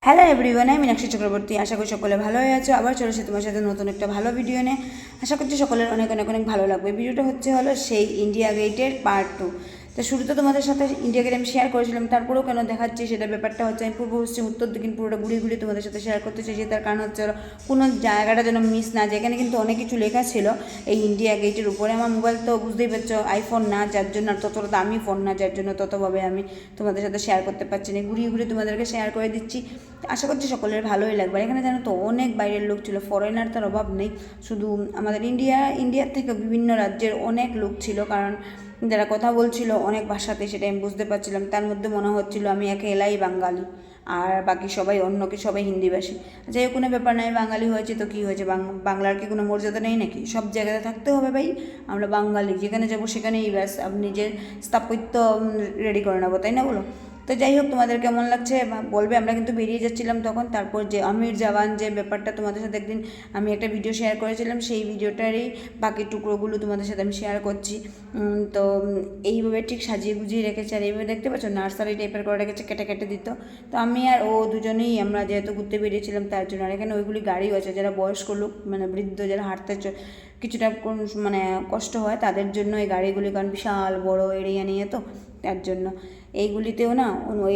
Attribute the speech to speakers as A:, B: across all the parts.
A: Hello everyone, আমি মীনাক্ষী চক্রবর্তী। আশা করি সকলে ভালো হয়ে আছো। আবার চলেছি তোমার সাথে নতুন একটা ভালো ভিডিও নিয়ে। আশা করছি সকলের অনেক অনেক অনেক ভালো লাগবে। ভিডিওটা হলো সেই ইন্ডিয়া গেটের পার্ট 2। তো শুরুতে তোমাদের সাথে ইন্ডিয়া গেট আমি শেয়ার করেছিলাম, তারপরেও কেন দেখাচ্ছি সেটা ব্যাপারটা হচ্ছে আমি পূর্ব পশ্চিম উত্তর দক্ষিণ পুরোটা ঘুরিয়ে ঘুরিয়ে তোমাদের সাথে শেয়ার করতে চাইছি। তার কারণ হচ্ছে কোনো জায়গাটা যেন মিস না যায়। এখানে কিন্তু অনেক কিছু লেখা ছিল এই ইন্ডিয়া গেটের উপরে। আমার মোবাইল তো বুঝতেই পারছো আইফোন না, যার জন্য আর ততটা দামি ফোন না, যার জন্য ততভাবে আমি তোমাদের সাথে শেয়ার করতে পারছি না। ঘুরিয়ে ঘুরিয়ে তোমাদেরকে শেয়ার করে দিচ্ছি। আশা করছি সকলের ভালোই লাগবে। এখানে জানো তো অনেক বাইরের লোক ছিল, ফরেনার তার অভাব নেই। শুধু আমাদের ইন্ডিয়ার থেকে বিভিন্ন রাজ্যের অনেক লোক ছিল, কারণ যারা কথা বলছিল অনেক ভাষাতে, সেটা আমি বুঝতে পারছিলাম। তার মধ্যে মনে হচ্ছিল আমি এলাই বাঙালি, আর বাকি সবাই সবাই হিন্দিভাষী। যাই হোক, কোনো ব্যাপার নাই, বাঙালি হয়েছে তো কী হয়েছে, বাংলার কি কোনো মর্যাদা নেই নাকি? সব জায়গাতে থাকতে হবে ভাই, আমরা বাঙালি, যেখানে যাবো সেখানেই ব্যাস নিজের স্থাপত্য রেডি করে নেবো, তাই না বলো? তো যাই হোক, তোমাদের কেমন লাগছে বলবে। আমরা কিন্তু বেরিয়ে যাচ্ছিলাম তখন। তারপর যে আমির জাওয়ান যে ব্যাপারটা তোমাদের সাথে একদিন আমি একটা ভিডিও শেয়ার করেছিলাম, সেই ভিডিওটারই বাকি টুকরোগুলো তোমাদের সাথে আমি শেয়ার করছি। তো এইভাবে ঠিক সাজিয়ে গুজিয়ে রেখেছে, আর এইভাবে দেখতে পাচ্ছ নার্সারি টাইপের করে রেখেছে, কেটে কেটে দিত। তো আমি আর ও দুজনেই আমরা যেহেতু ঘুরতে বেরিয়েছিলাম তার জন্য। আর এখানে ওইগুলি গাড়িও আছে, যারা বয়স্ক লোক মানে বৃদ্ধ, যারা হাঁটতে কিছুটা মানে কষ্ট হয় তাদের জন্য এই গাড়িগুলি, কারণ বিশাল বড় এরিয়া নিয়ে তো, তার জন্য। এইগুলিতেও না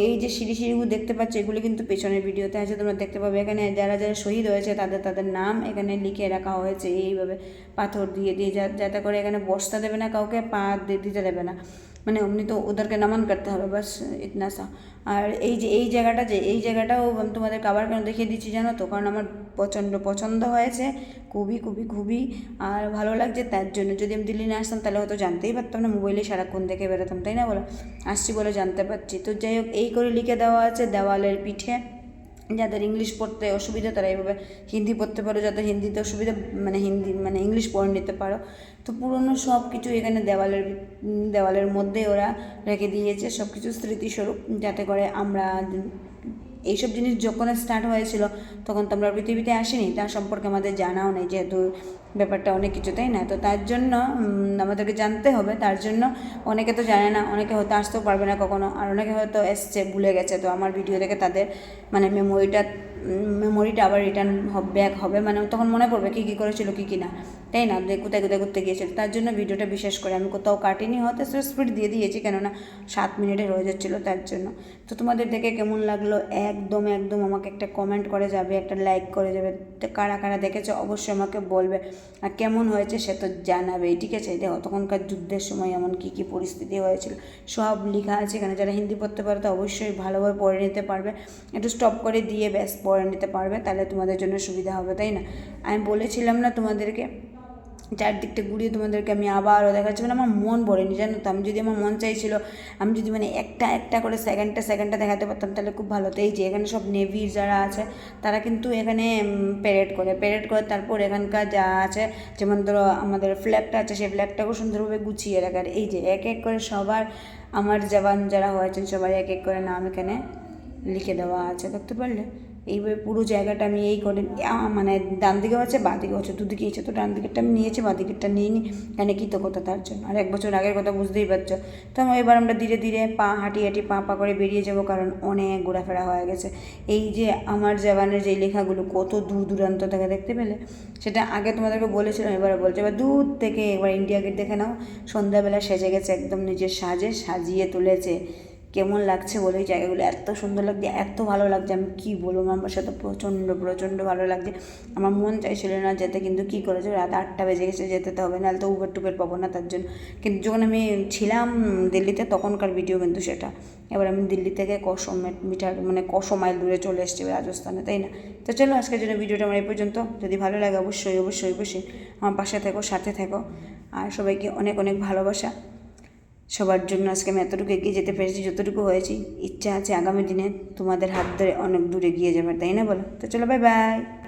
A: এই যে সিঁড়িগুলো দেখতে পাচ্ছ, এগুলি কিন্তু পেছনের ভিডিওতে আছে, তোমরা দেখতে পাবে। এখানে যারা যারা শহীদ হয়েছে তাদের নাম এখানে লিখে রাখা হয়েছে এইভাবে পাথর দিয়ে দিয়ে, যাতে করে এখানে বসতে দেবে না কাউকে, পা দিতে দেবে না, মানে অমনি তো ওদেরকে নামান করতে হবে, বাস ইতনা সা। আর এই জায়গাটাও তোমাদেরকে আবার কেন দেখিয়ে দিচ্ছি জানো তো, কারণ আমার প্রচণ্ড পছন্দ হয়েছে, খুবই খুবই খুবই, আর ভালো লাগছে তার জন্য। যদি আমি দিল্লি না আসতাম তাহলে হয়তো জানতেই পারতাম না, মোবাইলে সারাক্ষণ দেখে বেরোতাম, তাই না বলো? আসছি বলে জানতে পারছি। তো যাই হোক, এই করে লিখে দেওয়া আছে দেওয়ালের পিঠে। যাদের ইংলিশ পড়তে অসুবিধা তারা এইভাবে হিন্দি পড়তে পারো, যাদের হিন্দিতে অসুবিধা মানে ইংলিশ পড়ে নিতে পারো। তো পুরনো সব কিছু এখানে দেওয়ালের মধ্যে ওরা রেখে দিয়েছে, সব কিছু স্মৃতিস্বরূপ, যাতে করে আমরা এইসব জিনিস যখন স্টার্ট হয়েছিল তখন তো আমরা পৃথিবীতে আসিনি, তার সম্পর্কে আমাদের জানাও নেই, যেহেতু ব্যাপারটা অনেক কিছু, তাই না? তো তার জন্য আমাদেরকে জানতে হবে। তার জন্য অনেকে তো জানে না, অনেকে হয়তো আসতেও পারবে না কখনো, আর অনেকে হয়তো এসছে ভুলে গেছে। তো আমার ভিডিও দেখে তাদের মানে মেমোরিটা আবার রিটার্ন ব্যাক হবে, মানে তখন মনে পড়বে কী কী করেছিল কী কী না, তাই না? কোথায় কোথায় ঘুরতে গিয়েছিল। তার জন্য ভিডিওটা বিশেষ করে আমি কোথাও কাটিনি, হয়তো স্পিড দিয়ে দিয়েছি, কেননা 7 মিনিটের হয়ে যাচ্ছিলো, তার জন্য। তো তোমাদের দেখে কেমন লাগলো একদম একদম আমাকে একটা কমেন্ট করে যাবে, একটা লাইক করে যাবে। তো কারা কারা দেখেছো অবশ্যই আমাকে বলবে, আর কেমন হয়েছে সে তো জানাবে, ঠিক আছে? দেখো তখনকার যুদ্ধের সময় এমন কী কী পরিস্থিতি হয়েছিল সব লেখা আছে এখানে। যারা হিন্দি পড়তে পারে তো অবশ্যই ভালোভাবে পড়ে নিতে পারবে, একটু স্টপ করে দিয়ে ব্যাস পড়ে নিতে পারবে, তাহলে তোমাদের জন্য সুবিধা হবে, তাই না? আমি বলেছিলাম না তোমাদেরকে, চারদিকটা ঘুরিয়ে তোমাদেরকে আমি আবারও দেখাচ্ছি, মানে আমার মন ভরেনি জানো তো। আমার মন চাইছিল আমি যদি মানে একটা একটা করে সেকেন্ডটা দেখাতে পারতাম তাহলে খুব ভালো হতো। এই যে এখানে সব নেভির যারা আছে তারা কিন্তু এখানে প্যারেড করে তারপর এখানকার যা আছে, যেমন ধরো আমাদের ফ্ল্যাগটা আছে, সেই ফ্ল্যাগটাকেও সুন্দরভাবে গুছিয়ে রাখার। এই যে এক এক করে সবার আমার জওয়ান যারা হয়েছেন সবার এক এক করে নাম এখানে লিখে দেওয়া আছে, দেখতে পারলে? এইভাবে পুরো জায়গাটা আমি এই করে মানে ডান দিকেও আছে বাঁ দিকেও আছে, দুদিকেই আছে। তো ডান দিকেরটা আমি নিয়েছি, বাঁ দিকেরটা নিইনি, কেন কৃতজ্ঞতা তার জন্য। আর 1 বছর আগের কথা বুঝতেই পারছো। তো এবার আমরা ধীরে ধীরে হাঁটি পা করে বেরিয়ে যাব, কারণ অনেক ঘোরাফেরা হয়ে গেছে। এই যে আমার জওয়ানের যে লেখাগুলো কত দূর দূরান্ত থেকে দেখতে পেলে, সেটা আগে তোমাদেরকে বলেছিলাম, এবারে বলছে। এবার দূর থেকে একবার ইন্ডিয়া গেট দেখে নাও, সন্ধ্যাবেলা সেজে গেছে একদম, নিজের সাজিয়ে তুলেছে। কেমন লাগছে বলে, এই জায়গাগুলো এত সুন্দর লাগছে, এত ভালো লাগছে, আমি কী বলবো। আমার সাথে প্রচণ্ড প্রচণ্ড ভালো লাগছে। আমার মন চাইছিল না যেতে, কিন্তু কী করেছে, রাত 8টা বেজে গেছে, যেতে তো হবে, নাহলে তো উবের টুবের পাবো না, তার জন্য। কিন্তু যখন আমি ছিলাম দিল্লিতে তখনকার ভিডিও কিন্তু সেটা। এবার আমি দিল্লি থেকে কশো মাইল দূরে চলে এসেছি রাজস্থানে, তাই না? তো চলো আজকের জন্য ভিডিওটা আমার এই পর্যন্ত। যদি ভালো লাগে অবশ্যই অবশ্যই অবশ্যই আমার পাশে থেকো, সাথে থেকো, আর সবাইকে অনেক অনেক ভালোবাসা। সবার জন্য আজকে আমি এতটুকু এগিয়ে যেতে পেরেছি, যতটুকু হয়েছি। ইচ্ছা আছে আগামী দিনে তোমাদের হাত ধরে অনেক দূরে এগিয়ে যাবে, তাই না বলো? তো চলো, বাই বাই।